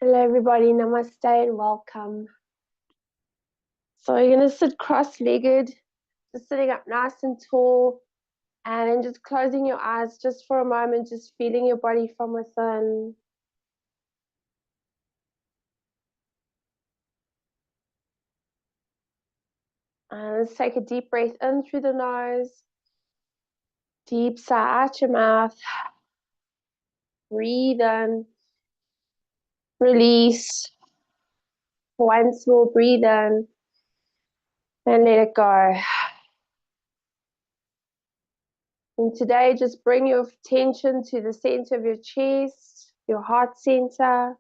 Hello everybody, Namaste and welcome. So you're going to sit cross-legged, just sitting up nice and tall, and then just closing your eyes just for a moment, just feeling your body from within. And let's take a deep breath in through the nose, deep sigh out your mouth, breathe in, release, once more breathe in, and let it go. And today, just bring your attention to the center of your chest, your heart center,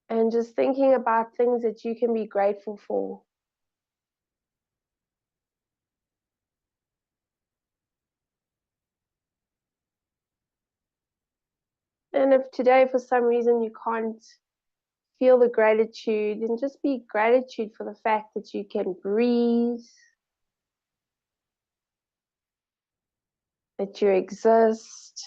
and just thinking about things that you can be grateful for. And if today, for some reason, you can't feel the gratitude, then just be gratitude for the fact that you can breathe, that you exist,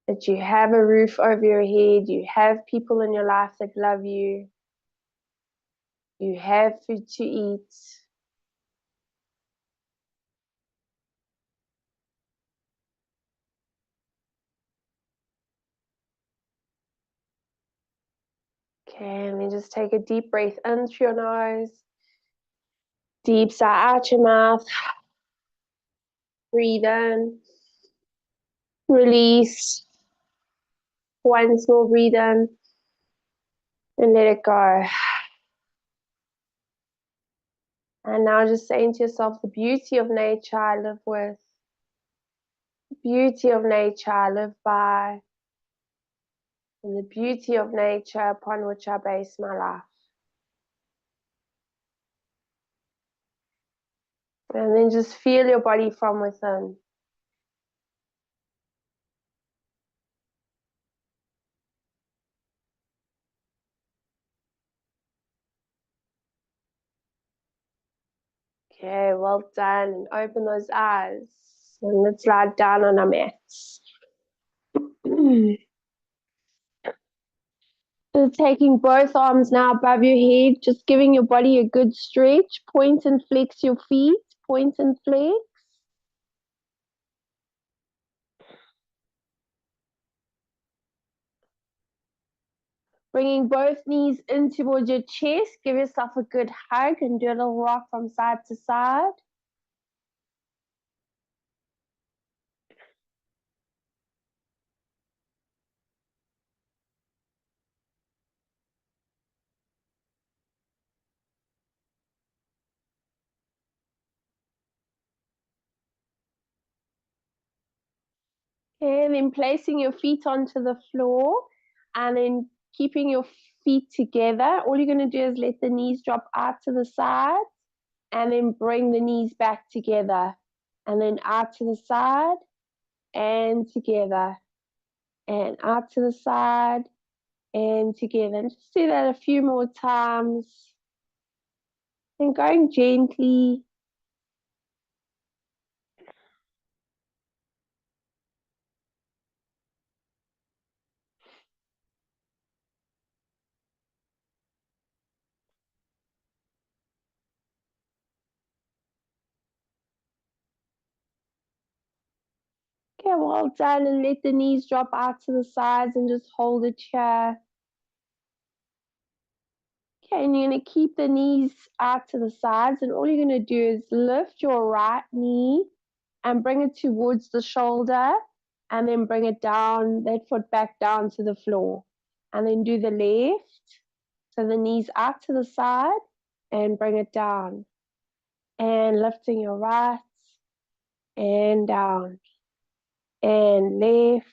that you have a roof over your head, you have people in your life that love you, you have food to eat. Okay, and then just take a deep breath in through your nose, deep sigh out your mouth, breathe in, release, once more breathe in, and let it go. And now just saying to yourself, the beauty of nature I live with, the beauty of nature I live by, and the beauty of nature upon which I base my life. And then just feel your body from within. Okay, well done. And open those eyes. And let's lie down on our mats. So taking both arms now above your head, just giving your body a good stretch. Point and flex your feet. Point and flex. Bringing both knees in towards your chest. Give yourself a good hug and do a little rock from side to side. And then placing your feet onto the floor and then keeping your feet together. All you're going to do is let the knees drop out to the side and then bring the knees back together and then out to the side and together and out to the side and together. And just do that a few more times. And going gently. Okay, well done. And let the knees drop out to the sides and just hold it here. Okay, and you're going to keep the knees out to the sides, and all you're going to do is lift your right knee and bring it towards the shoulder, and then bring it down, that foot back down to the floor. And then do the left, so the knees out to the side, and bring it down. And lifting your right, and down, and left,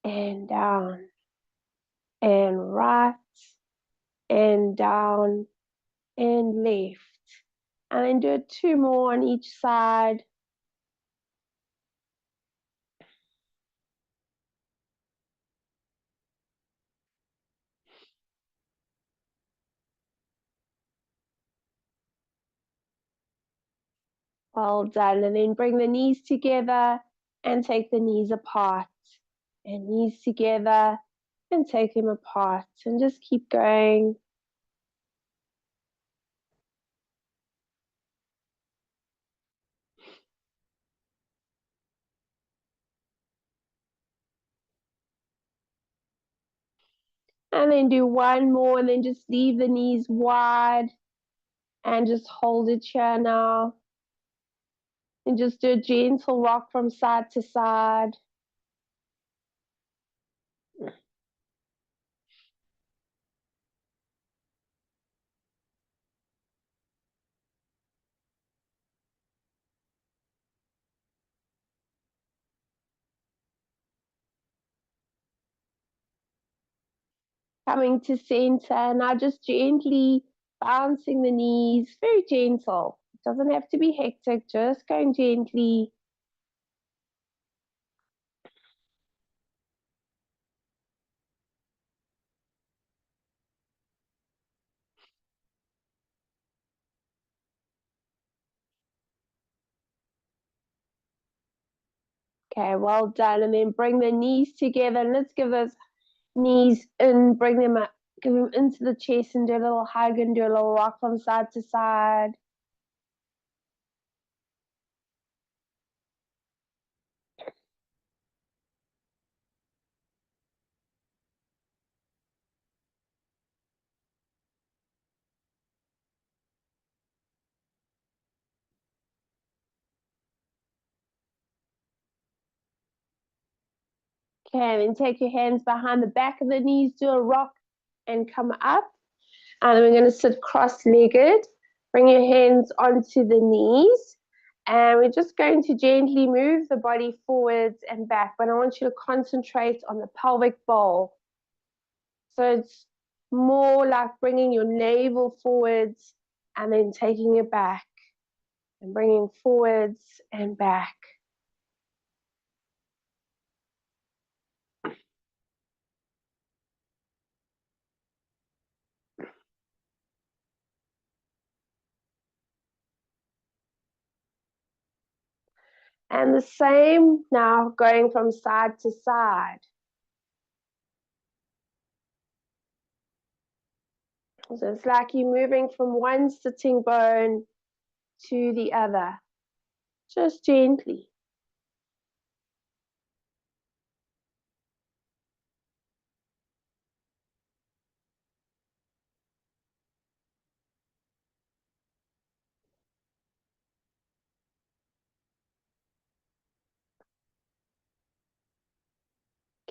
and down, and right, and down, and left. And then do 2 more on each side. Well done. And then bring the knees together and take the knees apart, and knees together and take them apart, and just keep going. And then do one more, and then just leave the knees wide and just hold it here now. And just do a gentle rock from side to side. Coming to center, now just gently bouncing the knees, very gentle. It doesn't have to be hectic, just going gently. Okay, well done. And then bring the knees together. And let's give those knees in, bring them up, give them into the chest and do a little hug and do a little rock from side to side. Okay, then take your hands behind the back of the knees, do a rock and come up. And then we're going to sit cross-legged. Bring your hands onto the knees. And we're just going to gently move the body forwards and back. But I want you to concentrate on the pelvic bowl. So it's more like bringing your navel forwards and then taking it back. And bringing forwards and back. And the same now going from side to side. So it's like you're moving from one sitting bone to the other, just gently.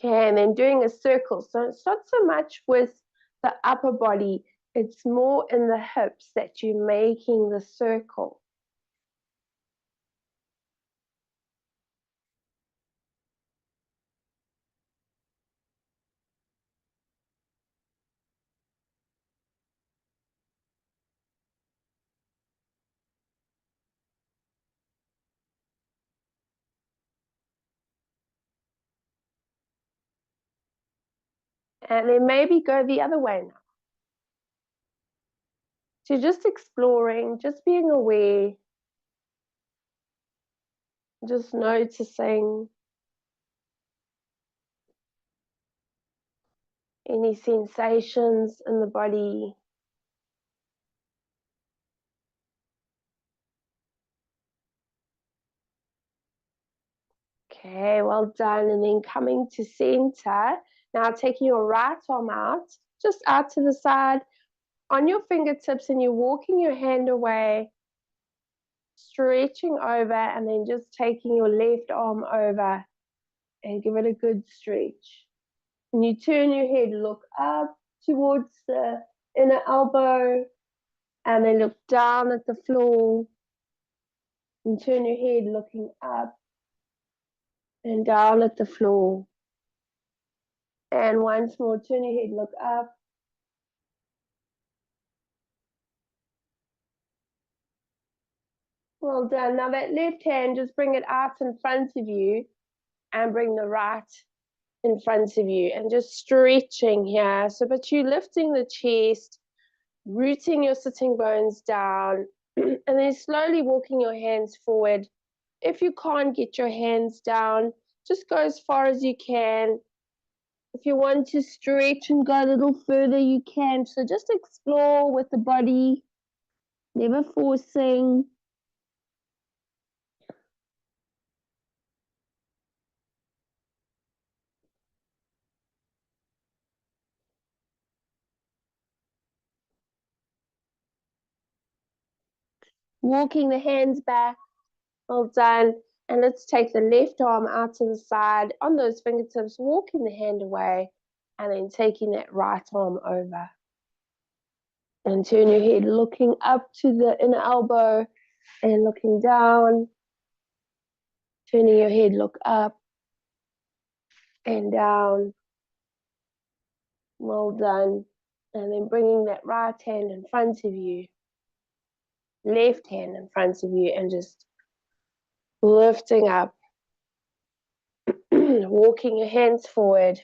Okay, and then doing a circle. So it's not so much with the upper body, it's more in the hips that you're making the circle. And then maybe go the other way now. So just exploring, just being aware, just noticing any sensations in the body. Okay, well done. And then coming to center. Now taking your right arm out, just out to the side on your fingertips, and you're walking your hand away, stretching over, and then just taking your left arm over and give it a good stretch. And you turn your head, look up towards the inner elbow, and then look down at the floor. And turn your head looking up and down at the floor. And once more, turn your head, look up. Well done. Now that left hand, just bring it out in front of you and bring the right in front of you and just stretching here. So, but you lifting the chest, rooting your sitting bones down, and then slowly walking your hands forward If you can't get your hands down, just go as far as you can. If you want to stretch and go a little further, you can. So just explore with the body, never forcing. Walking the hands back. Well done. And let's take the left arm out to the side on those fingertips, walking the hand away, and then taking that right arm over. And turn your head looking up to the inner elbow and looking down. Turning your head, look up and down. Well done. And then bringing that right hand in front of you, left hand in front of you, and just lifting up, walking your hands forward.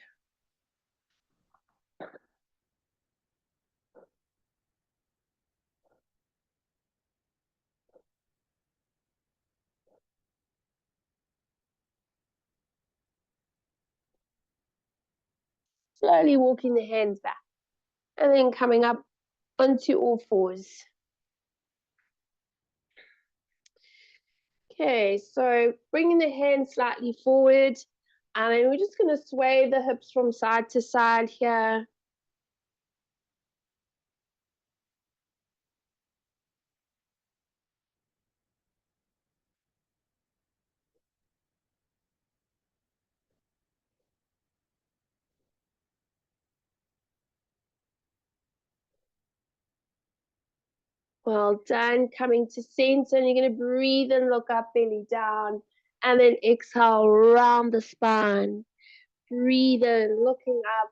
Slowly walking the hands back. And then coming up onto all fours. Okay, so bringing the hands slightly forward. And then we're just going to sway the hips from side to side here. Well done. Coming to center, and you're going to breathe and look up, belly down. And then exhale, round the spine. Breathe in, looking up.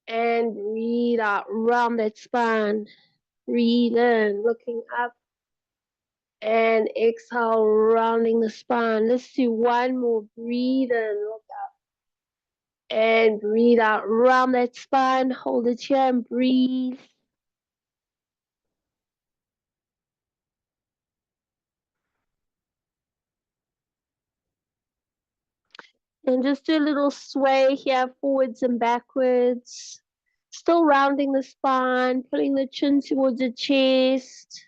And breathe out, round that spine. Breathe in, looking up. And exhale, rounding the spine. Let's do one more. Breathe in, look up. And breathe out, round that spine. Hold it here and breathe. And just do a little sway here, forwards and backwards. Still rounding the spine, pulling the chin towards the chest.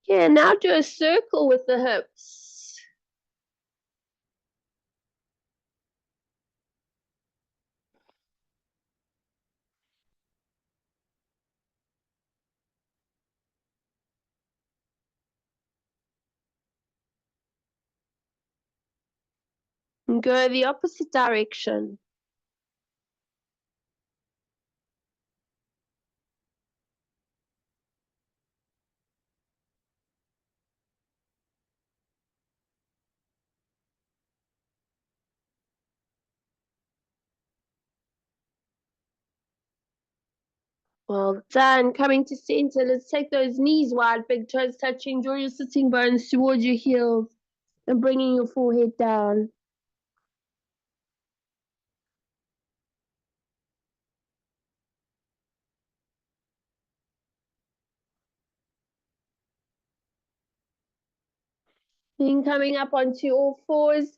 Yeah, now do a circle with the hips. And go the opposite direction. Well done. Coming to center. Let's take those knees wide, big toes touching. Draw your sitting bones towards your heels and bringing your forehead down. Then coming up onto all fours.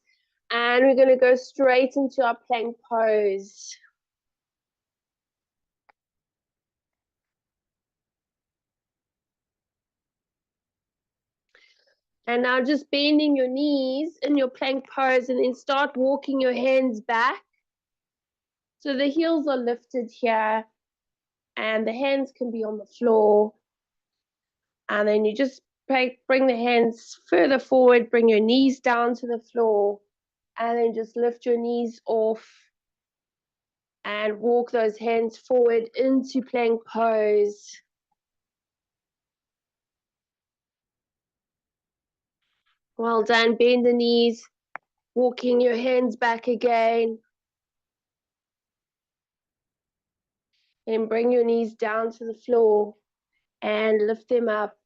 And we're going to go straight into our plank pose. And now just bending your knees in your plank pose, and then start walking your hands back. So the heels are lifted here and the hands can be on the floor. And then you just bring the hands further forward, bring your knees down to the floor, and then just lift your knees off and walk those hands forward into plank pose. Well done. Bend the knees, walking your hands back again. And bring your knees down to the floor and lift them up.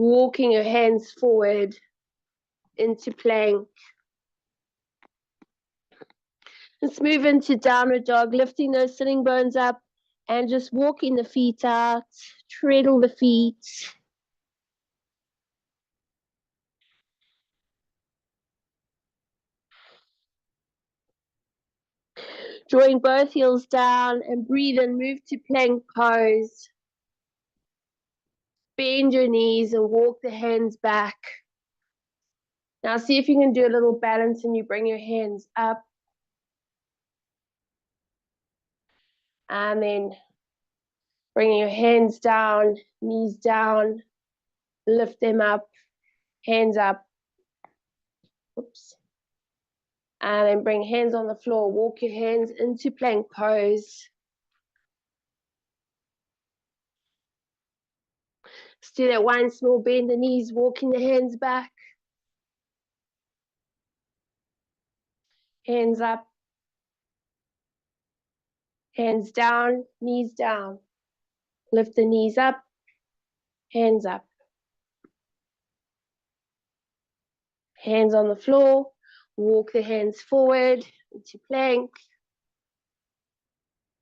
walking your hands forward into plank. Let's move into downward dog, lifting those sitting bones up and just walking the feet out, treadle the feet. Drawing both heels down and breathe and move to plank pose. Bend your knees and walk the hands back. Now see if you can do a little balance and you bring your hands up. And then bringing your hands down, knees down, lift them up, hands up. Oops. And then bring hands on the floor, walk your hands into plank pose. Let's do that once more, bend the knees, walking the hands back. Hands up. Hands down, knees down. Lift the knees up, hands up. Hands on the floor, walk the hands forward into plank.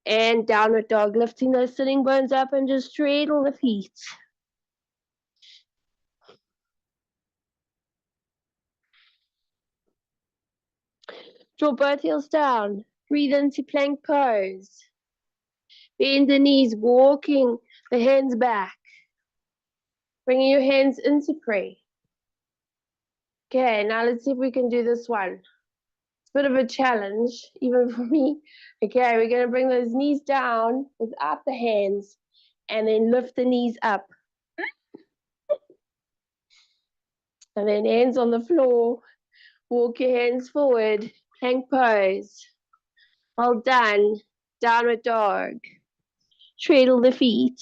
And downward dog, lifting those sitting bones up and just straddle the feet. Draw both heels down. Breathe into plank pose. Bend the knees, walking the hands back. Bringing your hands into prayer. Okay, now let's see if we can do this one. It's a bit of a challenge, even for me. Okay, we're going to bring those knees down without the hands and then lift the knees up. And then hands on the floor. Walk your hands forward. Plank pose. Well done. Downward dog. Straddle the feet.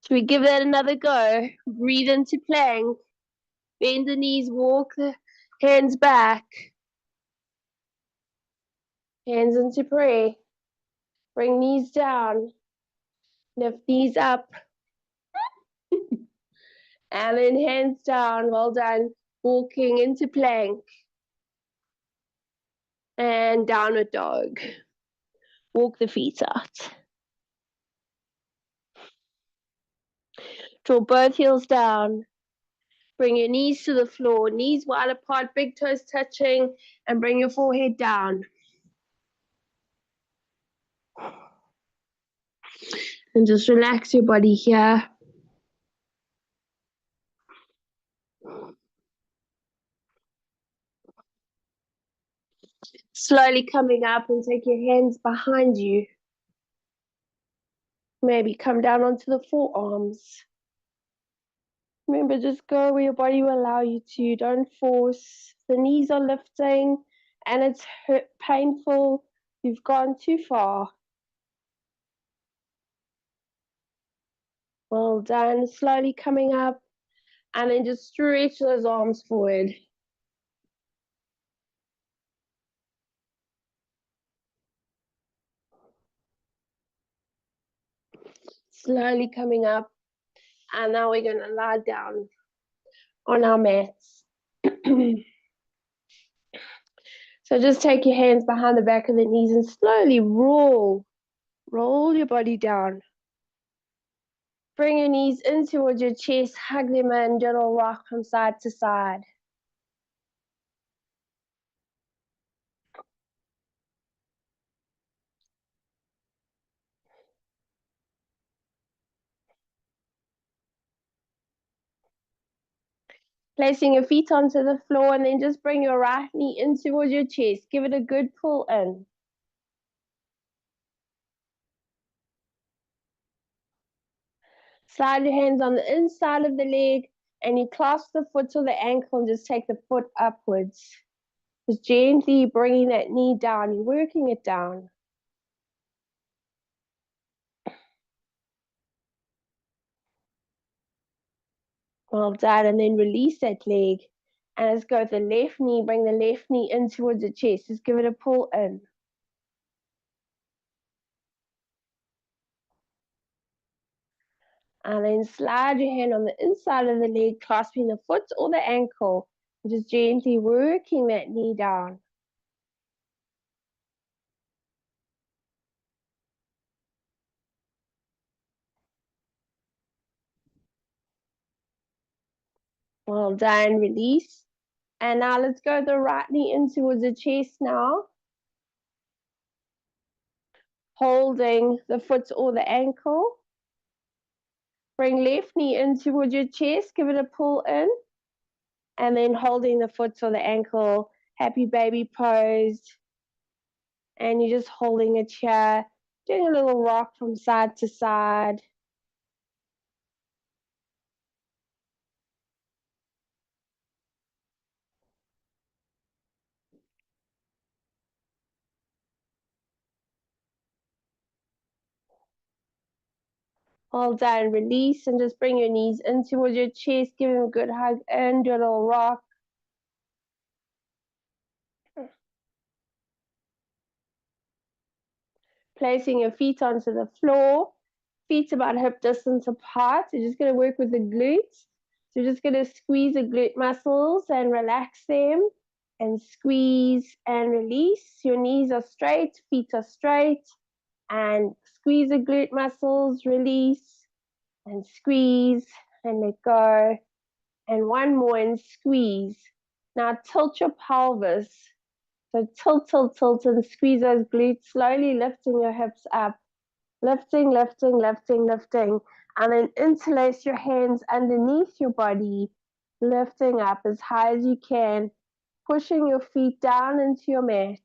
Should we give that another go? Breathe into plank. Bend the knees, walk the hands back. Hands into prayer. Bring knees down. Lift knees up. And then hands down. Well done. Walking into plank. And downward dog. Walk the feet out. Draw both heels down. Bring your knees to the floor, knees wide apart, big toes touching, and bring your forehead down. And just relax your body here. Slowly coming up and take your hands behind you. Maybe come down onto the forearms. Remember, just go where your body will allow you to. Don't force. The knees are lifting and it's painful. You've gone too far. Well done. Slowly coming up and then just stretch those arms forward. Slowly coming up. And now we're going to lie down on our mats. So just take your hands behind the back of the knees and slowly roll your body down. Bring your knees in towards your chest, hug them in, gentle rock from side to side. Placing your feet onto the floor and then just bring your right knee in towards your chest. Give it a good pull in. Slide your hands on the inside of the leg and you clasp the foot to the ankle and just take the foot upwards. Just gently bringing that knee down, you're working it down. Well done, and then release that leg. And let's go with the left knee, bring the left knee in towards the chest. Just give it a pull in. And then slide your hand on the inside of the leg, clasping the foot or the ankle, and just gently working that knee down. Well done, release. And now let's go the right knee in towards the chest now. Holding the foot or the ankle. Bring left knee in towards your chest, give it a pull in. And then holding the foot or the ankle, happy baby pose. And you're just holding a chair, doing a little rock from side to side. Hold down, release, and just bring your knees in towards your chest. Give them a good hug and do a little rock. Placing your feet onto the floor, feet about hip distance apart. You're just going to work with the glutes. So you're just going to squeeze the glute muscles and relax them, and squeeze and release. Your knees are straight, feet are straight, and squeeze the glute muscles, release, and squeeze, and let go. And one more, and squeeze. Now tilt your pelvis. So tilt, tilt, tilt, and squeeze those glutes, slowly lifting your hips up. Lifting, lifting, lifting, lifting. And then interlace your hands underneath your body, lifting up as high as you can, pushing your feet down into your mat.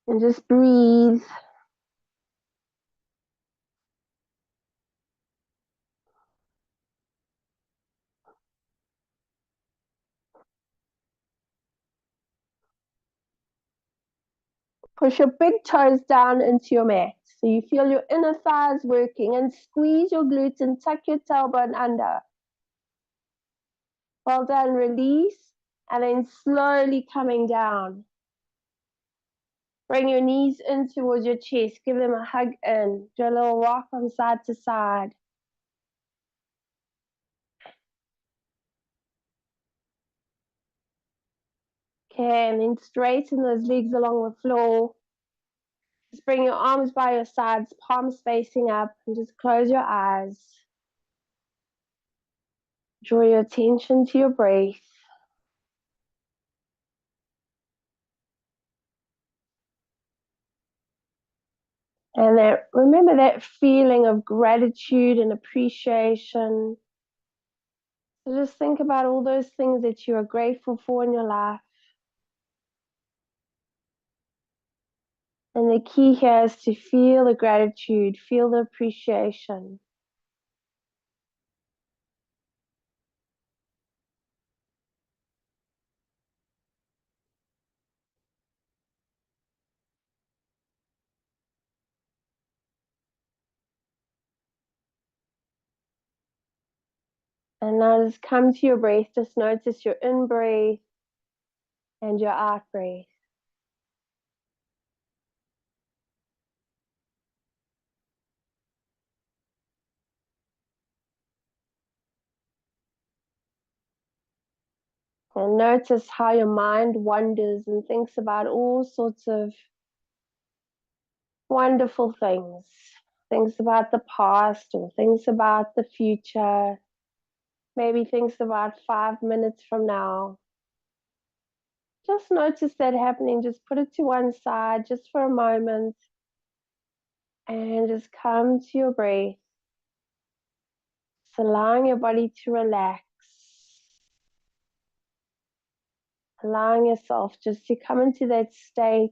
And just breathe. Push your big toes down into your mat. So you feel your inner thighs working, and squeeze your glutes and tuck your tailbone under. Well done, release, and then slowly coming down. Bring your knees in towards your chest. Give them a hug in. Do a little rock from side to side. Okay, and then straighten those legs along the floor. Just bring your arms by your sides, palms facing up, and just close your eyes. Draw your attention to your breath. And remember that feeling of gratitude and appreciation. So just think about all those things that you are grateful for in your life. And the key here is to feel the gratitude, feel the appreciation. And now just come to your breath. Just notice your in breath and your out breath. And notice how your mind wanders and thinks about all sorts of wonderful things. Things about the past or things about the future. Maybe things about 5 minutes from now. Just notice that happening. Just put it to one side just for a moment. And just come to your breath. Just allowing your body to relax. Allowing yourself just to come into that state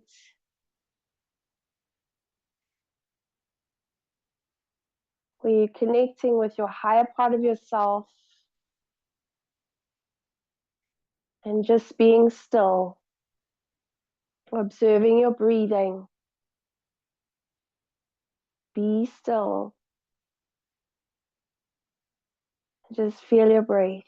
where you're connecting with your higher part of yourself and just being still, observing your breathing. Be still. Just feel your breath.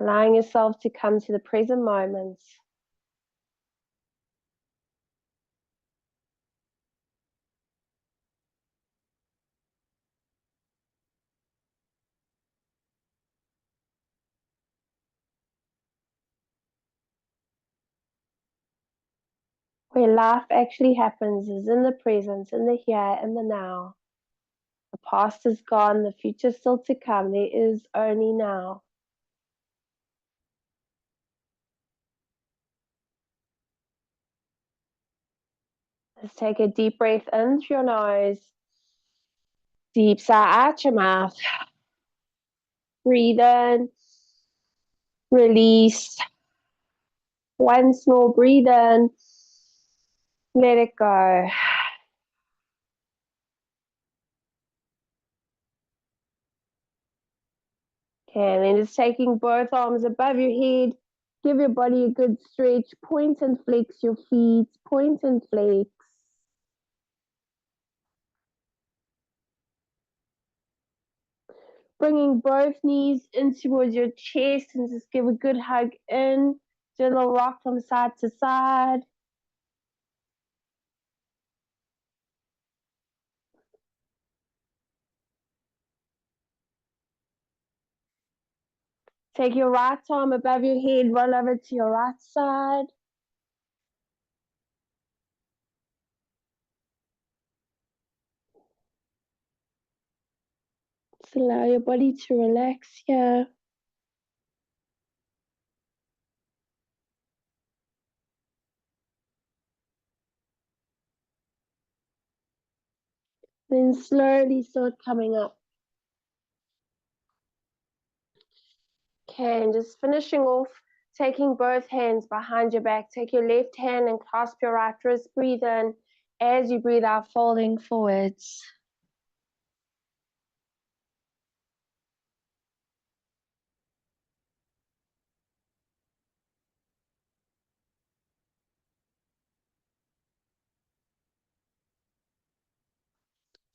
Allowing yourself to come to the present moment. where life actually happens is in the present, in the here, in the now. The past is gone, the future is still to come. There is only now. Let's take a deep breath in through your nose. Deep sigh out your mouth. Breathe in. Release. Once more, breathe in. Let it go. Okay, and then just taking both arms above your head. Give your body a good stretch. Point and flex your feet. Point and flex. Bringing both knees in towards your chest and just give a good hug in. Do a little rock from side to side. Take your right arm above your head, roll over to your right side. Just allow your body to relax here. Then slowly start coming up. Okay, and just finishing off, taking both hands behind your back. Take your left hand and clasp your right wrist. Breathe in. As you breathe out, folding forwards.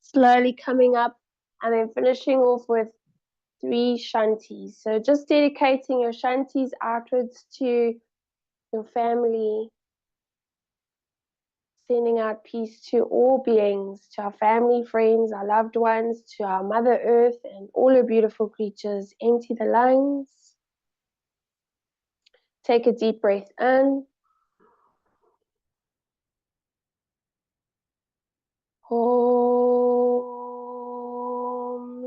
Slowly coming up, and then finishing off with 3 Shantis. So just dedicating your Shantis outwards to your family, sending out peace to all beings, to our family, friends, our loved ones, to our Mother Earth and all her beautiful creatures. Empty the lungs. Take a deep breath in. Om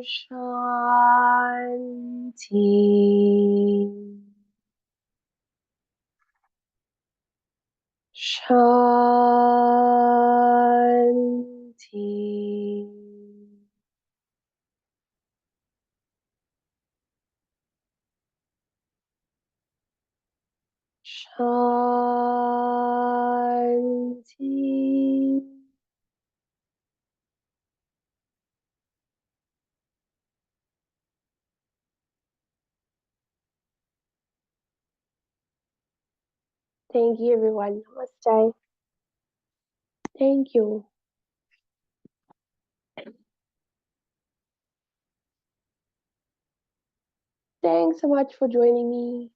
Shanti. Shanti. Shanti. Thank you, everyone. Namaste. Thank you. Thanks so much for joining me.